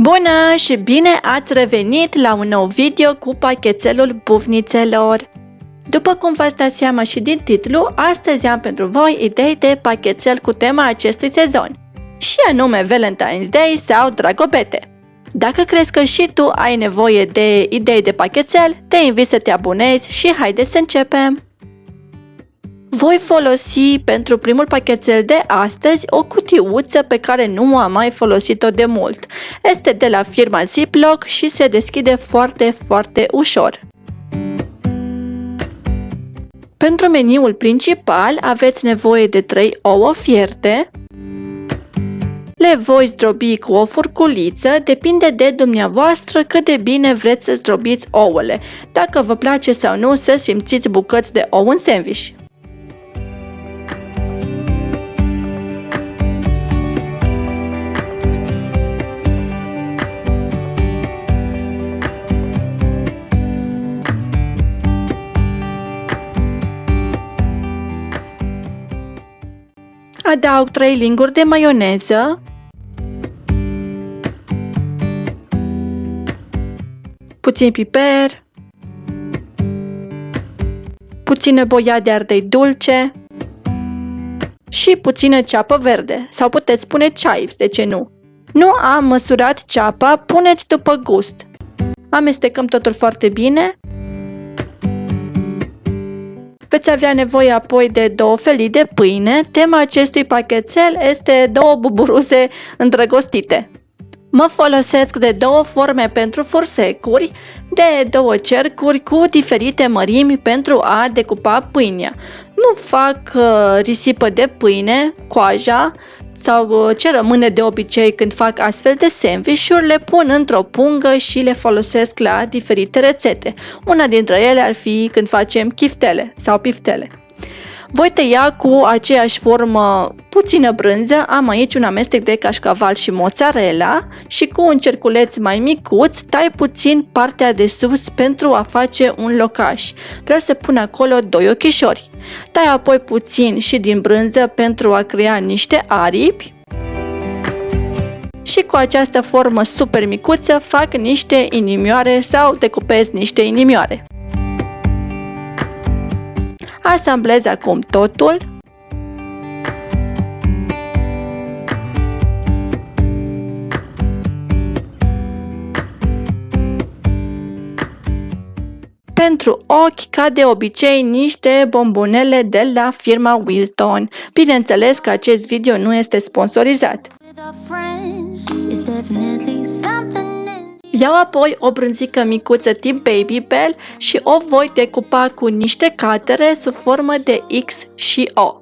Bună și bine ați revenit la un nou video cu pachetelul bufnițelor! După cum v-ați dat seama și din titlu, astăzi am pentru voi idei de pachetel cu tema acestui sezon, și anume Valentine's Day sau Dragobete. Dacă crezi că și tu ai nevoie de idei de pachetel, te invit să te abonezi și haideți să începem! Voi folosi pentru primul pachetel de astăzi o cutiuță pe care nu am mai folosit-o de mult. Este de la firma Ziploc și se deschide foarte ușor. Pentru meniul principal aveți nevoie de 3 ouă fierte. Le voi zdrobi cu o furculiță, depinde de dumneavoastră cât de bine vreți să zdrobiți ouăle, dacă vă place sau nu să simțiți bucăți de ou în sandwich. Adaug 3 linguri de maioneză, puțin piper, puțină boia de ardei dulce și puțină ceapă verde, sau puteți spune chives, de ce nu? Nu am măsurat ceapa, puneți după gust. Amestecăm totul foarte bine. Veți avea nevoie apoi de 2 felii de pâine. Tema acestui pachetel este 2 buburuze îndrăgostite. Mă folosesc de 2 forme pentru fursecuri, de 2 cercuri cu diferite mărimi pentru a decupa pâinea. Nu fac risipă de pâine, coaja sau ce rămâne de obicei când fac astfel de sandwich-uri, le pun într-o pungă și le folosesc la diferite rețete. Una dintre ele ar fi când facem chiftele sau piftele. Voi tăia cu aceeași formă puțină brânză, am aici un amestec de cașcaval și mozzarella și cu un cerculeț mai micuț tai puțin partea de sus pentru a face un locaș. Vreau să pun acolo 2 ochișori. Tai apoi puțin și din brânză pentru a crea niște aripi. Și cu această formă super micuță fac niște inimioare sau decupez niște inimioare. Asamblez acum totul. Pentru ochi, ca de obicei, niște bombonele de la firma Wilton. Bineînțeles că acest video nu este sponsorizat. Iau apoi o brânzică micuță tip Baby Bell și o voi decupa cu niște catere sub formă de X și O.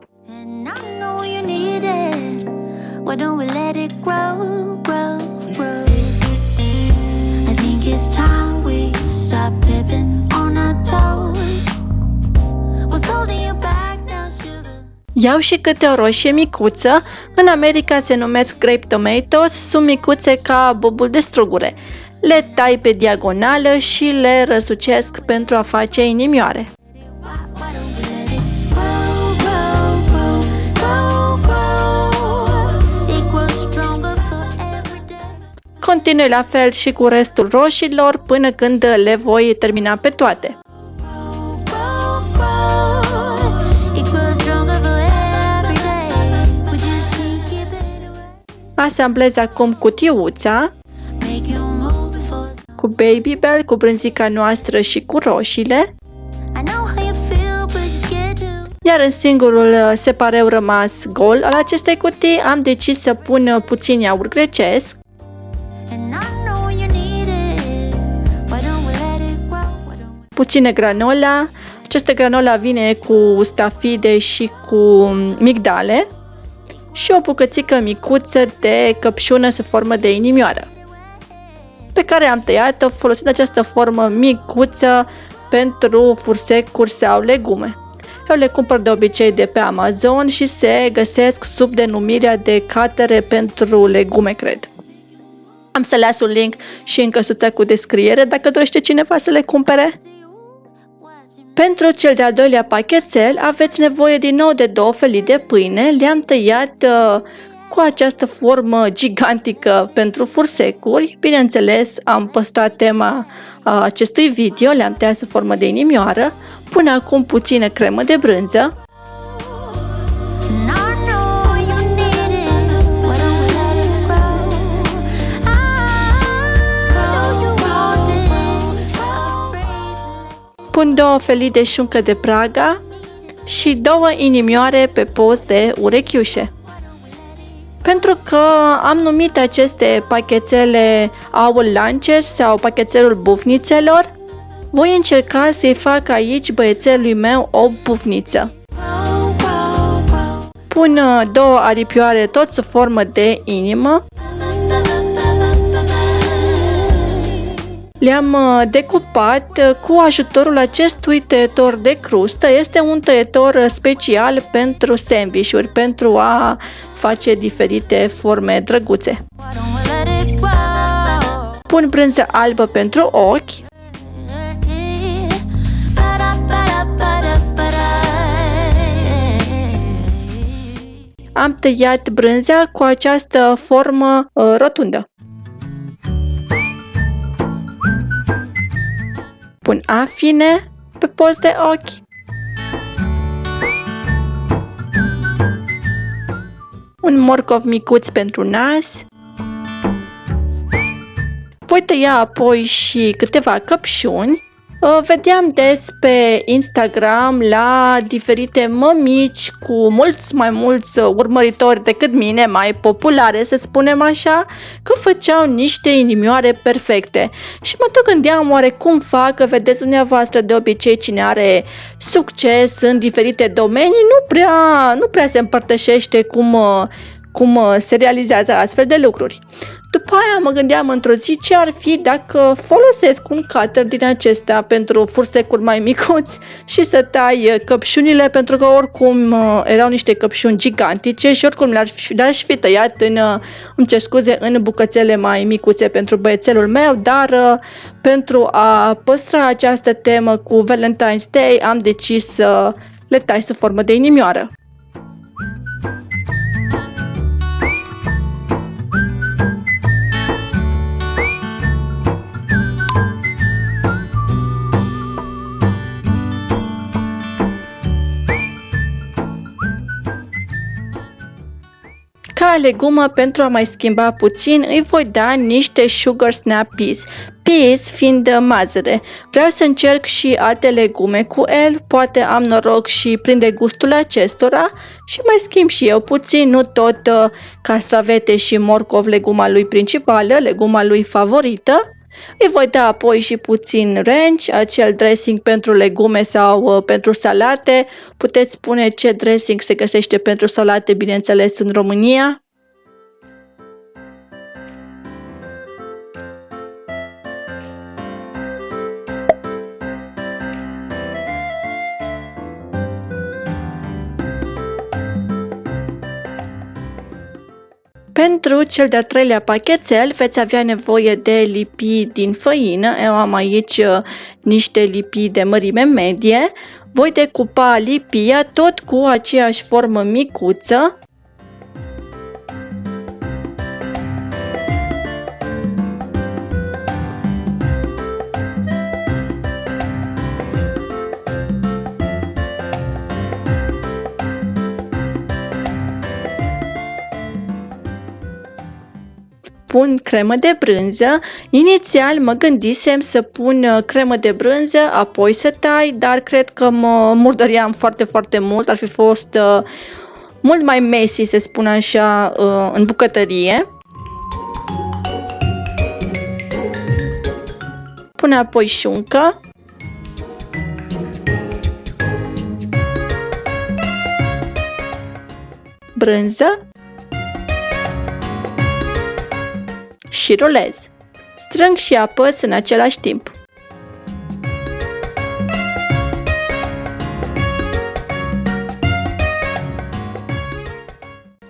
Iau și câte o roșie micuță, în America se numesc grape tomatoes, sunt micuțe ca bobul de strugure. Le tai pe diagonală și le răsucesc pentru a face inimioare. Continui la fel și cu restul roșiilor până când le voi termina pe toate. Asamblez acum cutiuța cu Baby Bell, cu brânzica noastră și cu roșiile. Iar în singurul separeu rămas gol al acestei cutii am decis să pun puțin iaurt grecesc. Puțină granola. Această granola vine cu stafide și cu migdale. Și o bucățică micuță de căpșună sub formă de inimioară, pe care am tăiat-o folosind această formă micuță pentru fursecuri sau legume. Eu le cumpăr de obicei de pe Amazon și se găsesc sub denumirea de catere pentru legume, cred. Am să las un link și în căsuța cu descriere dacă dorește cineva să le cumpere. Pentru cel de-al doilea pachetel aveți nevoie din nou de 2 felii de pâine. Le-am tăiat cu această formă gigantică pentru fursecuri. Bineînțeles, am păstrat tema acestui video, le-am tăiat sub formă de inimioară. Pun acum puțină cremă de brânză. Pun 2 felii de șuncă de Praga și 2 inimioare pe post de urechiușe. Pentru că am numit aceste pachetele Owl Lunches sau pachetelul bufnițelor, voi încerca să-i fac aici băiețelului meu o bufniță. Pun 2 aripioare tot sub formă de inimă. Le-am decupat cu ajutorul acestui tăietor de crustă. Este un tăietor special pentru sandvișuri, pentru a face diferite forme drăguțe. Pun brânză albă pentru ochi. Am tăiat brânza cu această formă rotundă. Pun afine pe post de ochi. Un morcov micuț pentru nas. Voi tăia apoi și câteva căpșuni. Vedeam des pe Instagram la diferite mămici cu mai mulți urmăritori decât mine, mai populare să spunem așa, că făceau niște inimioare perfecte. Și mă tot gândeam oare cum fac, că vedeți dumneavoastră de obicei cine are succes în diferite domenii, nu prea se împărtășește cum se realizează astfel de lucruri. După aia mă gândeam într-o zi ce ar fi dacă folosesc un cutter din acesta pentru fursecuri mai micuți și să tai căpșunile, pentru că oricum erau niște căpșuni gigantice și oricum le-aș fi tăiat în bucățele mai micuțe pentru băiețelul meu, dar pentru a păstra această temă cu Valentine's Day am decis să le tai sub formă de inimioară. Ca legumă, pentru a mai schimba puțin, îi voi da niște Sugar Snap Peas. Peas fiind mazăre. Vreau să încerc și alte legume cu el, poate am noroc și prinde gustul acestora și mai schimb și eu puțin, nu tot castravete și morcov, leguma lui principală, leguma lui favorită. Îi voi da apoi și puțin ranch, acel dressing pentru legume sau pentru salate. Puteți spune ce dressing se găsește pentru salate, bineînțeles, în România. Pentru cel de-al 3-lea pachetel veți avea nevoie de lipii din făină. Eu am aici niște lipii de mărime medie. Voi decupa lipia tot cu aceeași formă micuță. Pun cremă de brânză. Inițial mă gândisem să pun cremă de brânză, apoi să tai, dar cred că mă murdăream foarte, foarte mult. Ar fi fost mult mai messy, să spun așa, în bucătărie. Pun apoi șuncă. Brânză. Și rulez. Strâng și apăs în același timp.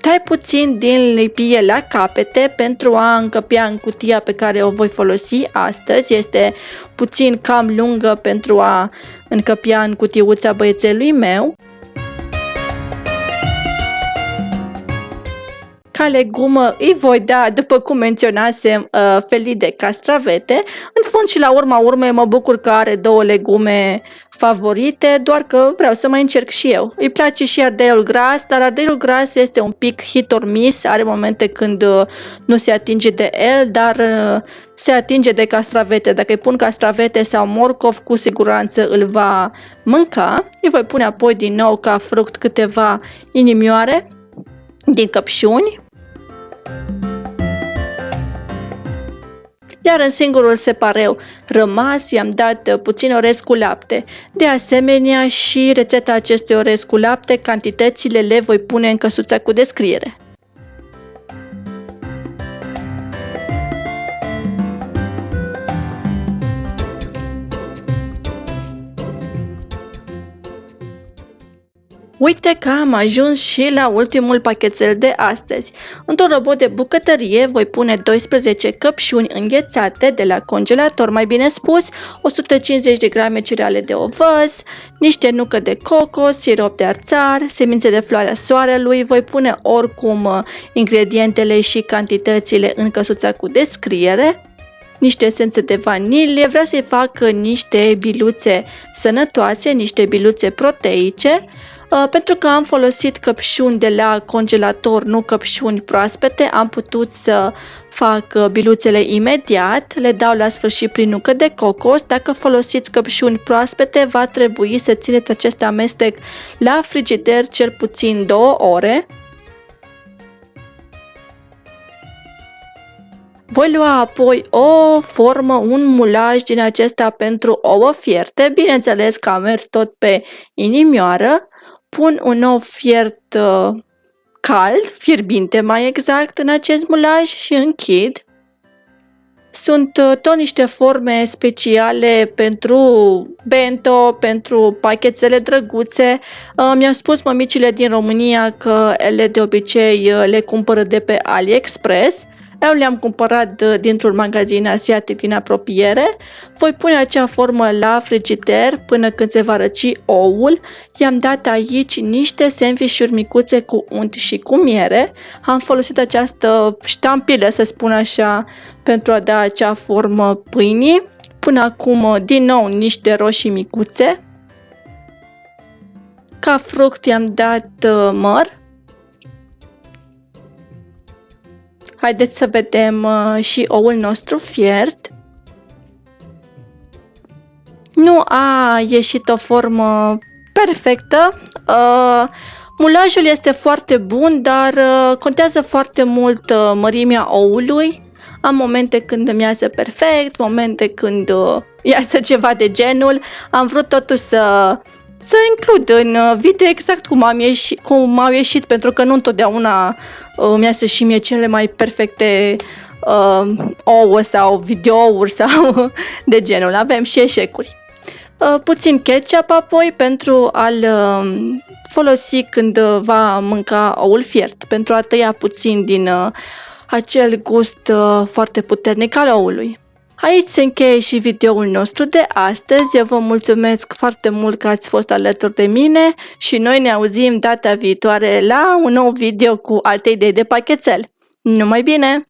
Tai puțin din lipie la capete pentru a încăpea în cutia pe care o voi folosi astăzi. Este puțin cam lungă pentru a încăpea în cutiuța băiețelui meu. Ca legumă îi voi da, după cum menționasem, felii de castravete. În fond și la urma urmei mă bucur că are 2 legume favorite, doar că vreau să mai încerc și eu. Îi place și ardeiul gras, dar ardeiul gras este un pic hit or miss, are momente când nu se atinge de el, dar se atinge de castravete. Dacă îi pun castravete sau morcov, cu siguranță îl va mânca. Îi voi pune apoi din nou ca fruct câteva inimioare din căpșuni. Iar în singurul separeu rămas i-am dat puțin orez cu lapte. De asemenea și rețeta acestui orez cu lapte, cantitățile le voi pune în căsuța cu descriere. Uite că am ajuns și la ultimul pachetel de astăzi. Într-un robot de bucătărie voi pune 12 căpșuni înghețate de la congelator, mai bine spus, 150 de grame cereale de ovăz, niște nucă de cocos, sirop de arțar, semințe de floarea soarelui. Voi pune oricum ingredientele și cantitățile în căsuța cu descriere. Niște esențe de vanilie, vreau să-i fac niște biluțe sănătoase, niște biluțe proteice. Pentru că am folosit căpșuni de la congelator, nu căpșuni proaspete, am putut să fac biluțele imediat, le dau la sfârșit prin nucă de cocos. Dacă folosiți căpșuni proaspete, va trebui să țineți acest amestec la frigider cel puțin 2 ore. Voi lua apoi o formă, un mulaj din acesta pentru ouă fierte, bineînțeles că am mers tot pe inimioară. Pun un ou fiert cald, fierbinte mai exact, în acest mulaj și închid. Sunt tot niște forme speciale pentru bento, pentru pachetele drăguțe. Mi-au spus mămicile din România că ele de obicei le cumpără de pe AliExpress. Eu le-am cumpărat dintr-un magazin asiatic din apropiere. Voi pune acea formă la frigider până când se va răci oul. I-am dat aici niște sandvișuri micuțe cu unt și cu miere. Am folosit această ștampilă, să spun așa, pentru a da acea formă pâinii. Până acum, din nou, niște roșii micuțe. Ca fruct i-am dat măr. Haideți să vedem și oul nostru fiert. Nu a ieșit o formă perfectă. Mulajul este foarte bun, dar contează foarte mult mărimea oului. Am momente când îmi iasă perfect, momente când iasă ceva de genul. Am vrut totuși să includ în video exact cum au ieșit, pentru că nu întotdeauna îmi iasă și mie cele mai perfecte ouă sau videouri sau de genul. Avem și eșecuri. Puțin ketchup apoi pentru a-l folosi când va mânca oul fiert, pentru a tăia puțin din acel gust foarte puternic al oului. Aici se încheie și videoul nostru de astăzi. Eu vă mulțumesc foarte mult că ați fost alături de mine și noi ne auzim data viitoare la un nou video cu alte idei de pachetel. Numai bine!